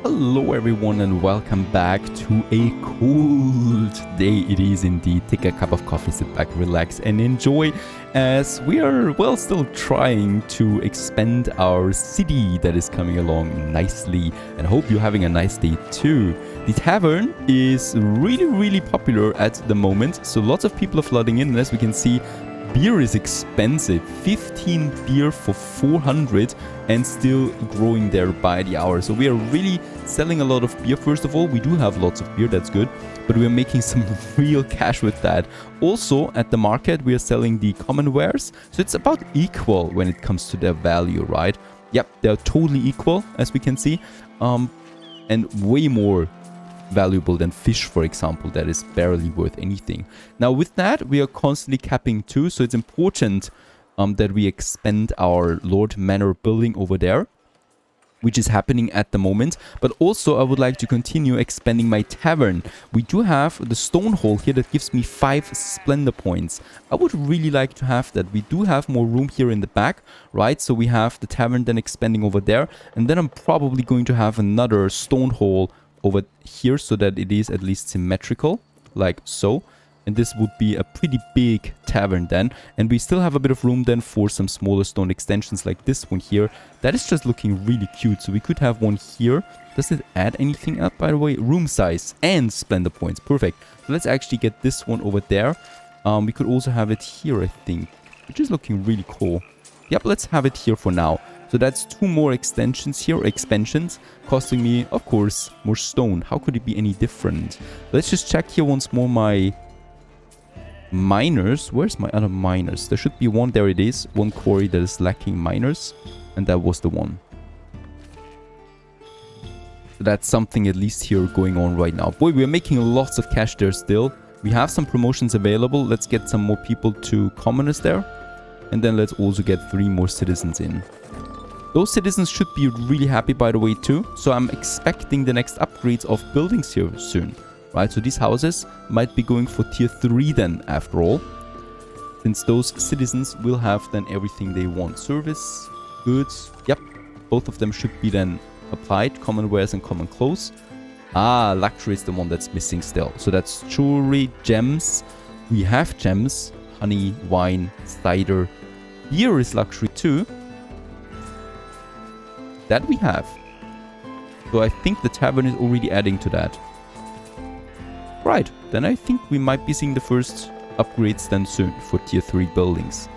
Hello everyone and welcome back to a cold day. It is indeed. Take a cup of coffee, sit back, relax and enjoy as we are, well, still trying to expand our city that is coming along nicely, and hope you're having a nice day too. The tavern is really popular at the moment, so lots of people are flooding in, and as we can see, beer is expensive. 15 beer for 400 and still growing there by the hour. So we are really selling a lot of beer. First of all, we do have lots of beer, that's good, but we are making some real cash with that. Also at the market we are selling the common wares, so it's about equal when it comes to their value, right? Yep, they're totally equal as we can see, and way more valuable than fish, for example, that is barely worth anything. Now with that we are constantly capping too, so it's important that we expand our Lord Manor building over there, which is happening at the moment. But also I would like to continue expanding my tavern. We do have the stone hole here that gives me 5 splendor points. I would really like to have that. We do have more room here in the back, right? So we have the tavern then expanding over there, and then I'm probably going to have another stone hole over here so that it is at least symmetrical, like so. And this would be a pretty big tavern then. And we still have a bit of room then for some smaller stone extensions like this one here. That is just looking really cute. So we could have one here. Does it add anything up, by the way? Room size and splendor points. Perfect. So let's actually get this one over there. We could also have it here, I think, which is looking really cool. Yep, let's have it here for now. So that's 2 more extensions here, expansions, costing me, of course, more stone. How could it be any different? Let's just check here once more my miners. Where's my other miners? There should be one. There it is. One quarry that is lacking miners, and that was the one. So that's something at least here going on right now. Boy, we are making lots of cash there still. We have some promotions available. Let's get some more people to commoners there. And then let's also get 3 more citizens in. Those citizens should be really happy, by the way, too. So I'm expecting the next upgrades of buildings here soon, right? So these houses might be going for tier 3 then, after all, since those citizens will have then everything they want. Service, goods, yep, both of them should be then applied. Common wares and common clothes. Ah, luxury is the one that's missing still. So that's jewelry, gems. We have gems, honey, wine, cider. Beer is luxury too. That we have. So I think the tavern is already adding to that. Right, then I think we might be seeing the first upgrades then soon for tier 3 buildings.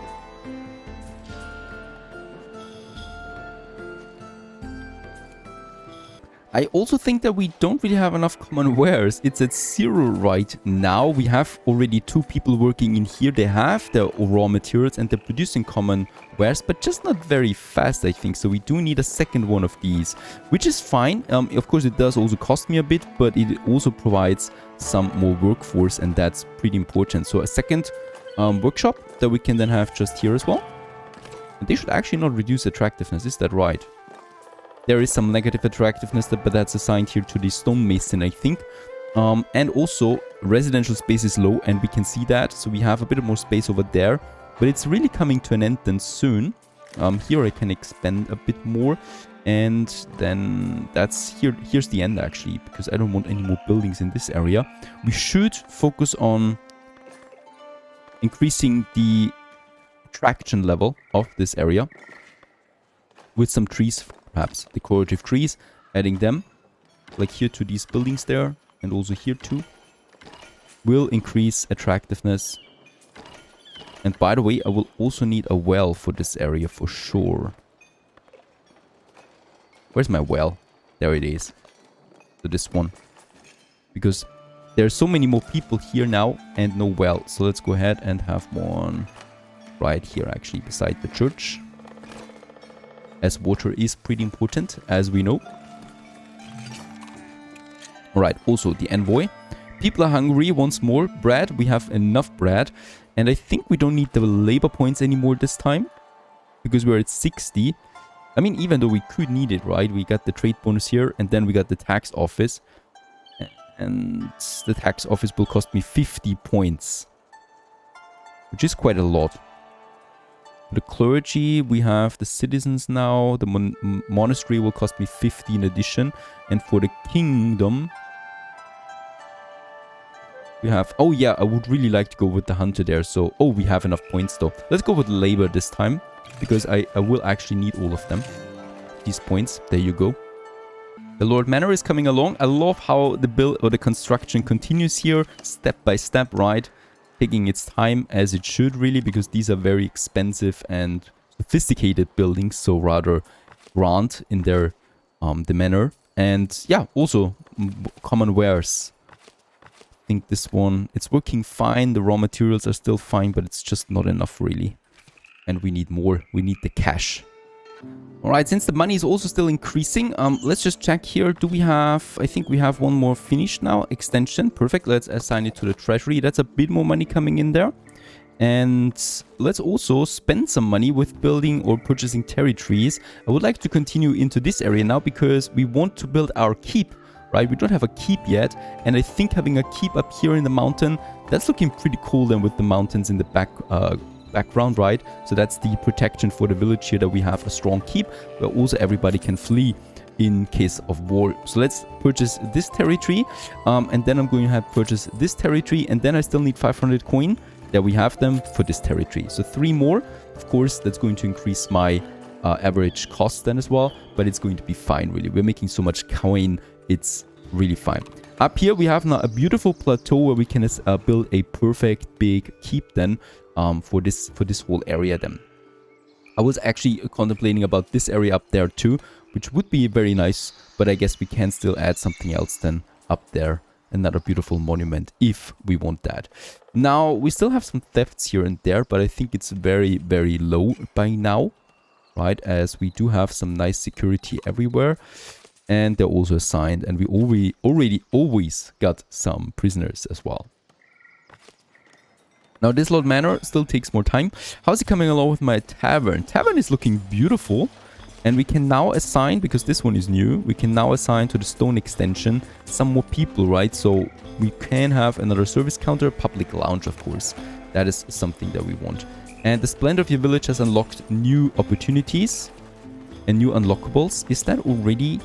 I also think that we don't really have enough common wares. It's at 0 right now. We have already 2 people working in here. They have their raw materials and they're producing common wares, but just not very fast, I think. So we do need a second one of these, which is fine. Of course, it does also cost me a bit, but it also provides some more workforce, and that's pretty important. So a second workshop that we can then have just here as well. And they should actually not reduce attractiveness, is that right? There is some negative attractiveness, but that's assigned here to the stonemason, I think. And also, residential space is low, and we can see that. So we have a bit more space over there. But it's really coming to an end then soon. Here I can expand a bit more. And then that's here. Here's the end, actually, because I don't want any more buildings in this area. We should focus on increasing the attraction level of this area with some trees. Perhaps decorative trees, adding them like here to these buildings there, and also here too, will increase attractiveness. And by the way, I will also need a well for this area for sure. Where's my well? There it is. So this one, because there are so many more people here now and no well. So let's go ahead and have one right here, actually, beside the church, as water is pretty important, as we know. Alright, also the envoy. People are hungry once more. Bread, we have enough bread. And I think we don't need the labor points anymore this time, because we're at 60. I mean, even though we could need it, right? We got the trade bonus here, and then we got the tax office. And the tax office will cost me 50 points, which is quite a lot. The clergy, we have the citizens now. The monastery will cost me 50 in addition. And for the kingdom, we have... Oh yeah, I would really like to go with the hunter there. So, oh, we have enough points though. Let's go with labor this time, because I will actually need all of them. These points. There you go. The Lord Manor is coming along. I love how the build or the construction continues here, step by step, right? Taking its time as it should really, because these are very expensive and sophisticated buildings, so rather grand in their the manner. And yeah, also common wares. I think this one, it's working fine. The raw materials are still fine, but it's just not enough really. And we need more. We need the cash. Alright, since the money is also still increasing, let's just check here. Do we have... I think we have one more finished now. Extension. Perfect. Let's assign it to the treasury. That's a bit more money coming in there. And let's also spend some money with building or purchasing territories. I would like to continue into this area now because we want to build our keep, right? We don't have a keep yet. And I think having a keep up here in the mountain, that's looking pretty cool then with the mountains in the background, right? So that's the protection for the village here, that we have a strong keep where also everybody can flee in case of war. So let's purchase this territory, and then I'm going to have purchase this territory, and then I still need 500 coin. There we have them for this territory. So 3 more. Of course, that's going to increase my average cost then as well, but it's going to be fine really. We're making so much coin, it's really fine. Up here we have now a beautiful plateau where we can build a perfect big keep then for this whole area then. I was actually contemplating about this area up there too, which would be very nice, but I guess we can still add something else then up there. Another beautiful monument if we want that. Now we still have some thefts here and there, but I think it's very, very low by now, right? As we do have some nice security everywhere. And they're also assigned, and we already always got some prisoners as well. Now this Lord Manor still takes more time. How's it coming along with my tavern? Tavern is looking beautiful. And we can now assign, because this one is new, we can now assign to the stone extension some more people, right? So we can have another service counter, public lounge, of course. That is something that we want. And the splendor of your village has unlocked new opportunities and new unlockables. Is that already...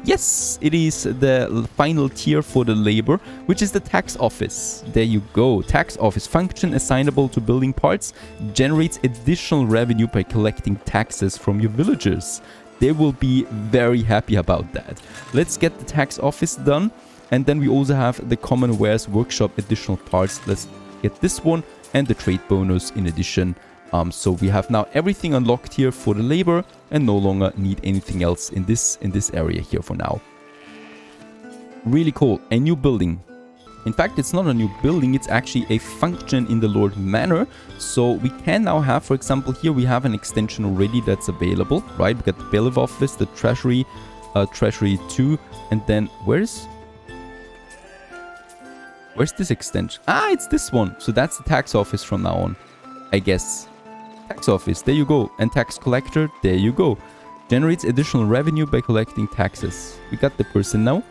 Yes, it is the final tier for the labor, which is the tax office. There you go. Tax office function assignable to building parts generates additional revenue by collecting taxes from your villagers. They will be very happy about that. Let's get the tax office done. And then we also have the common wares workshop additional parts. Let's get this one and the trade bonus in addition. So we have now everything unlocked here for the labor and no longer need anything else in this area here for now. Really cool. A new building. In fact, it's not a new building. It's actually a function in the Lord Manor. So we can now have, for example, here we have an extension already that's available, right? We got the bailiff office, the treasury, treasury 2, and then where's this extension? Ah, it's this one. So that's the tax office from now on, I guess. Tax office, there you go. And tax collector, there you go. Generates additional revenue by collecting taxes. We got the person now.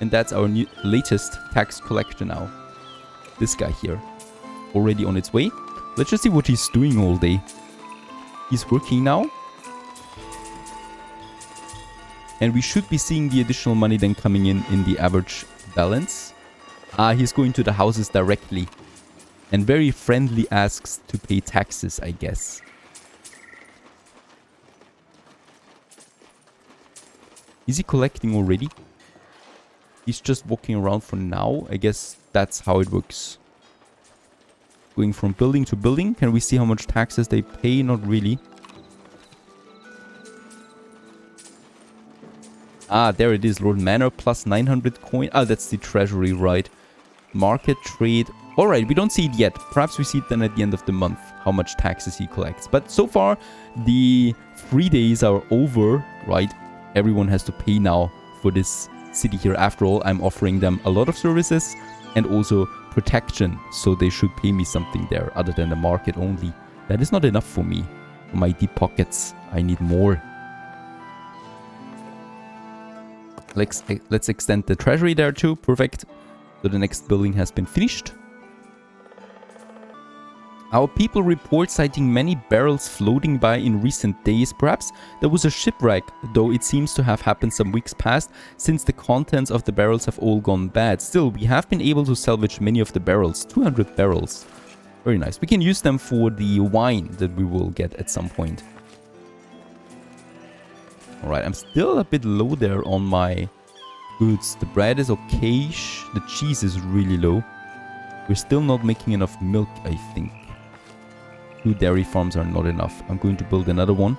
And that's our new latest tax collector now. This guy here. Already on its way. Let's just see what he's doing all day. He's working now. And we should be seeing the additional money then coming in the average balance. Ah, he's going to the houses directly. And very friendly asks to pay taxes, I guess. Is he collecting already? He's just walking around for now. I guess that's how it works. Going from building to building. Can we see how much taxes they pay? Not really. Ah, there it is. Lord Manor plus 900 coin. Ah, that's the treasury, right? Market, trade. Alright, we don't see it yet. Perhaps we see it then at the end of the month, how much taxes he collects. But so far, the 3 days are over, right? Everyone has to pay now for this city here. After all, I'm offering them a lot of services and also protection. So they should pay me something there other than the market only. That is not enough for me. For my deep pockets, I need more. Let's extend the treasury there too. Perfect. So the next building has been finished. Our people report sighting many barrels floating by in recent days. Perhaps there was a shipwreck, though it seems to have happened some weeks past, since the contents of the barrels have all gone bad. Still, we have been able to salvage many of the barrels. 200 barrels. Very nice. We can use them for the wine that we will get at some point. Alright, I'm still a bit low there on my goods. The bread is okay-ish. The cheese is really low. We're still not making enough milk, I think. 2 dairy farms are not enough. I'm going to build another one.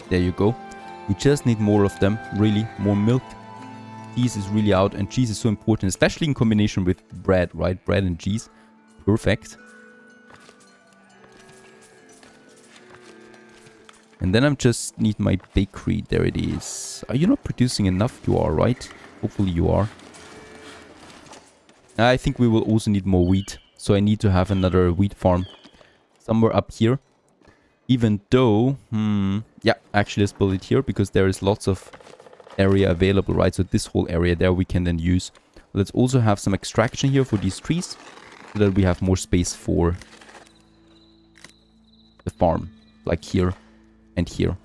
There you go. We just need more of them. Really, more milk. Cheese is really out, and cheese is so important, especially in combination with bread, right? Bread and cheese. Perfect. And then I just need my bakery. There it is. Are you not producing enough? You are, right? Hopefully you are. I think we will also need more wheat. So I need to have another wheat farm somewhere up here. Even though... yeah, actually let's build it here because there is lots of area available, right? So this whole area there we can then use. Let's also have some extraction here for these trees. So that we have more space for the farm. Like here. And here.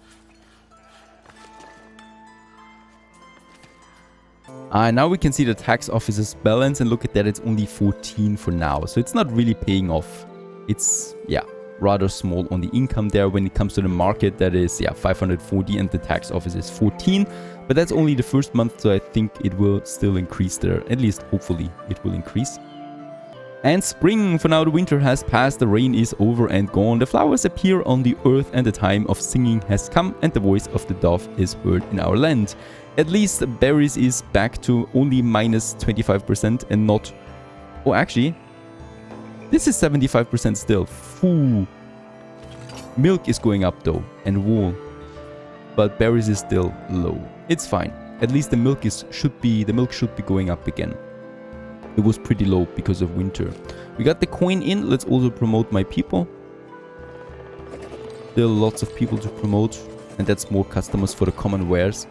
Now we can see the tax office's balance and look at that, it's only 14 for now. So it's not really paying off. It's, yeah, rather small on the income there. When it comes to the market, that is, yeah, 540 and the tax office is 14. But that's only the first month, so I think it will still increase there. At least, hopefully, it will increase. And spring, for now the winter has passed, the rain is over and gone, the flowers appear on the earth and the time of singing has come and the voice of the dove is heard in our land. At least berries is back to only minus 25% and not... Oh, actually, this is 75% still. Foo. Milk is going up though, and wool. But berries is still low. It's fine. At least the milk should be going up again. It was pretty low because of winter. We got the coin in. Let's also promote my people. Still lots of people to promote. And that's more customers for the common wares.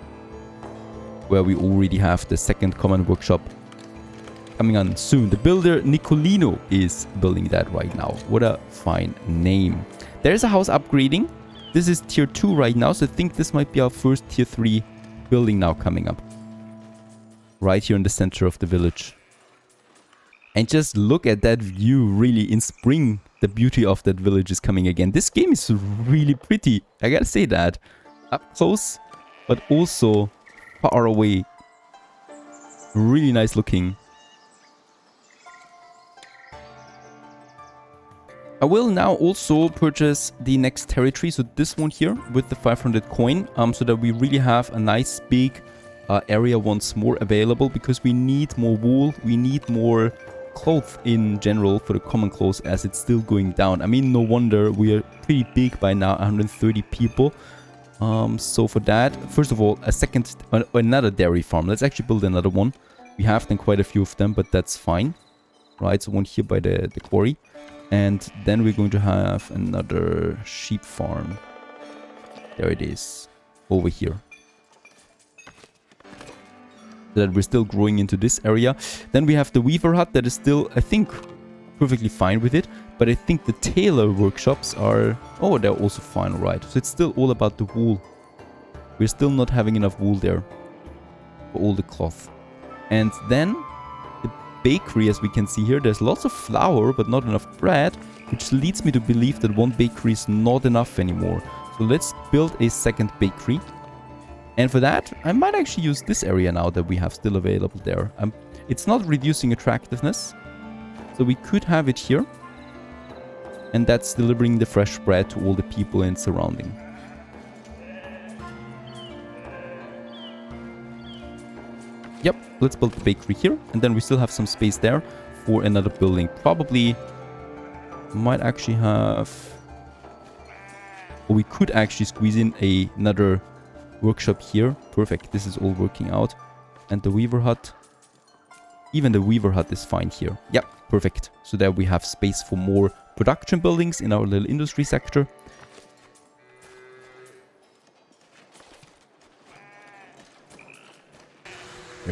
Where we already have the second common workshop coming on soon. The builder Nicolino is building that right now. What a fine name. There's a house upgrading. This is tier 2 right now. So I think this might be our first tier 3 building now coming up. Right here in the center of the village. And just look at that view, really, in spring, the beauty of that village is coming again. This game is really pretty, I gotta say that. Up close, but also far away. Really nice looking. I will now also purchase the next territory, so this one here, with the 500 coin, so that we really have a nice big area once more available, because we need more wool, we need more clothes in general for the common clothes as it's still going down. I mean, no wonder we are pretty big by now, 130 people. So for that, first of all, another dairy farm. Let's actually build another one. We have then quite a few of them, but that's fine. Right, so one here by the quarry. And then we're going to have another sheep farm. There it is, over here. That we're still growing into this area. Then we have the weaver hut that is still, I think, perfectly fine with it. But I think the tailor workshops are... Oh, they're also fine, right. So it's still all about the wool. We're still not having enough wool there for all the cloth. And then the bakery, as we can see here, there's lots of flour but not enough bread, which leads me to believe that one bakery is not enough anymore. So let's build a second bakery. And for that, I might actually use this area now that we have still available there. It's not reducing attractiveness, so we could have it here. And that's delivering the fresh bread to all the people in surrounding. Yep, let's build the bakery here. And then we still have some space there for another building. Probably might actually have... Or we could actually squeeze in another workshop here. Perfect. This is all working out. And the weaver hut. Even the weaver hut is fine here. Yep, perfect. So there we have space for more production buildings in our little industry sector.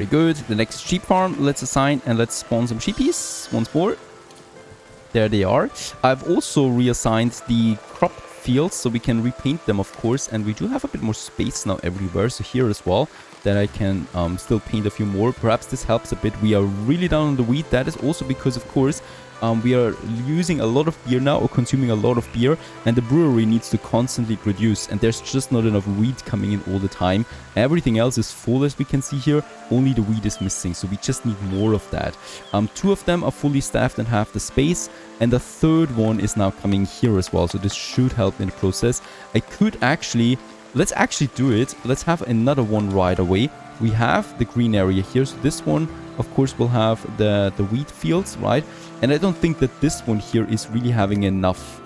Very good. The next sheep farm, let's assign and let's spawn some sheepies once more. There they are. I've also reassigned the crop fields so we can repaint them, of course, and we do have a bit more space now everywhere, so here as well, that I can still paint a few more. Perhaps this helps a bit. We are really down on the wheat. That is also because, of course, we are using a lot of beer now, or consuming a lot of beer, and the brewery needs to constantly produce, and there's just not enough wheat coming in all the time. Everything else is full, as we can see here. Only the wheat is missing, so we just need more of that. 2 of them are fully staffed and have the space, and the third one is now coming here as well, so this should help in the process. I could actually... Let's actually do it. Let's have another one right away. We have the green area here, so this one, of course, will have the wheat fields, right? And I don't think that this one here is really having enough,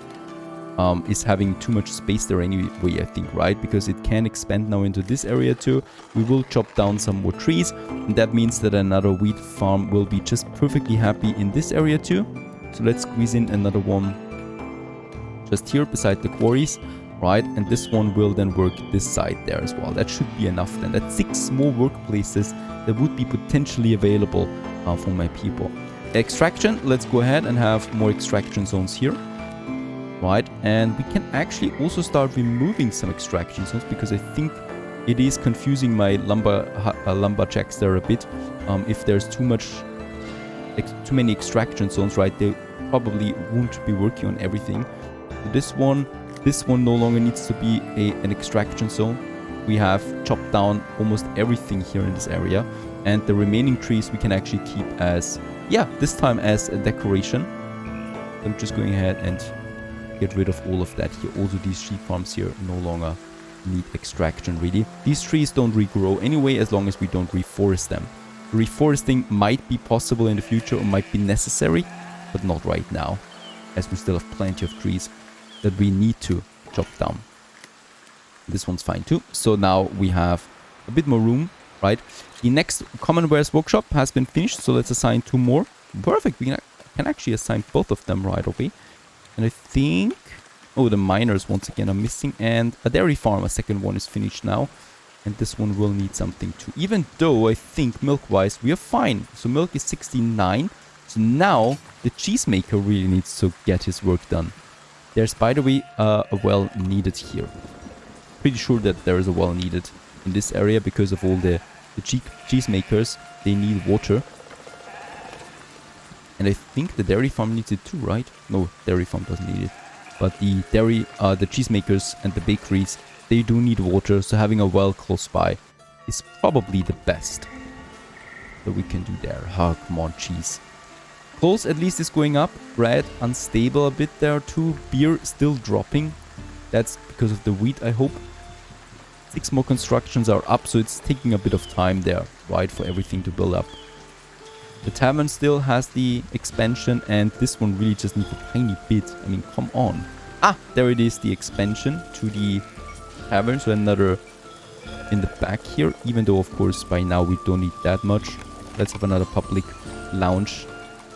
is having too much space there anyway, I think, right? Because it can expand now into this area too. We will chop down some more trees, and that means that another wheat farm will be just perfectly happy in this area too. So let's squeeze in another one just here beside the quarries. Right, and this one will then work this side there as well. That should be enough then. That's 6 more workplaces that would be potentially available for my people. Extraction, let's go ahead and have more extraction zones here. Right, and we can actually also start removing some extraction zones, because I think it is confusing my lumberjacks there a bit. If there's too many extraction zones, right, they probably won't be working on everything. So this one no longer needs to be an extraction zone. We have chopped down almost everything here in this area. And the remaining trees we can actually keep as, yeah, this time as a decoration. I'm just going ahead and get rid of all of that here. Also, these sheep farms here no longer need extraction, really. These trees don't regrow anyway, as long as we don't reforest them. Reforesting might be possible in the future, or might be necessary, but not right now, as we still have plenty of trees that we need to chop down. This one's fine too. So now we have a bit more room, right? The next common wares workshop has been finished, so let's assign 2 more. Perfect, we can actually assign both of them right away. And I think... Oh, the miners once again are missing, and a dairy farm, a second one is finished now. And this one will need something too. Even though I think milk-wise we are fine. So milk is 69. So now the cheesemaker really needs to get his work done. There's, by the way, a well needed here. Pretty sure that there is a well needed in this area because of all the cheesemakers. They need water. And I think the dairy farm needs it too, right? No, dairy farm doesn't need it. But the the cheesemakers and the bakeries, they do need water. So having a well close by is probably the best that we can do there. Oh, come on, cheese. Coals at least is going up. Bread unstable a bit there too. Beer still dropping. That's because of the wheat, I hope. 6 more constructions are up, so it's taking a bit of time there, right, for everything to build up. The tavern still has the expansion, and this one really just needs a tiny bit. I mean, come on. Ah, there it is, the expansion to the tavern. So another in the back here, even though, of course, by now we don't need that much. Let's have another public lounge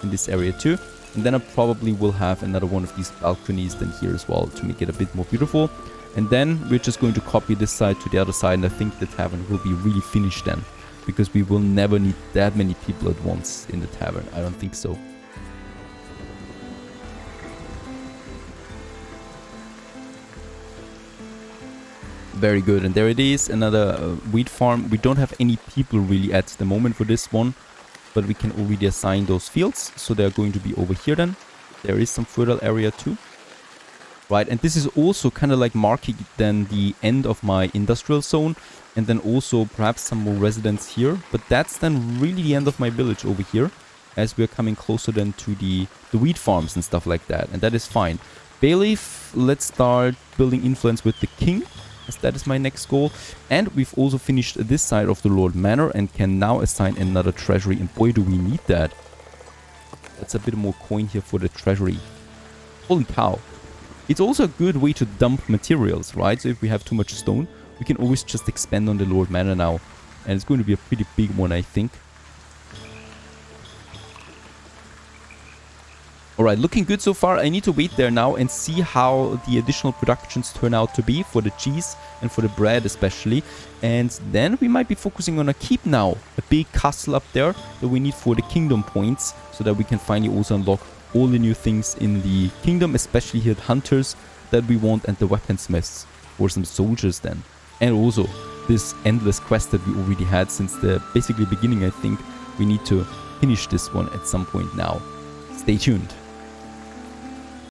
in this area too. And then I probably will have another one of these balconies then here as well to make it a bit more beautiful. And then we're just going to copy this side to the other side, and I think the tavern will be really finished then, because we will never need that many people at once in the tavern. I don't think so. Very good, and there it is, another wheat farm. We don't have any people really at the moment for this one, but we can already assign those fields, so they're going to be over here then. There is some fertile area too. Right, and this is also kind of like marking then the end of my industrial zone, and then also perhaps some more residents here. But that's then really the end of my village over here, as we're coming closer then to the wheat farms and stuff like that, and that is fine. Bailiff, let's start building influence with the king, as that is my next goal. And we've also finished this side of the Lord Manor and can now assign another treasury, and boy do we need that. That's a bit more coin here for the treasury. Holy cow. It's also a good way to dump materials, right? So if we have too much stone, we can always just expand on the Lord Manor now. And it's going to be a pretty big one, I think. Alright, looking good so far. I need to wait there now and see how the additional productions turn out to be for the cheese and for the bread especially. And then we might be focusing on a keep now. A big castle up there that we need for the kingdom points, so that we can finally also unlock all the new things in the kingdom, especially here the hunters that we want and the weaponsmiths for some soldiers then. And also this endless quest that we already had since the basically beginning. I think we need to finish this one at some point now. Stay tuned.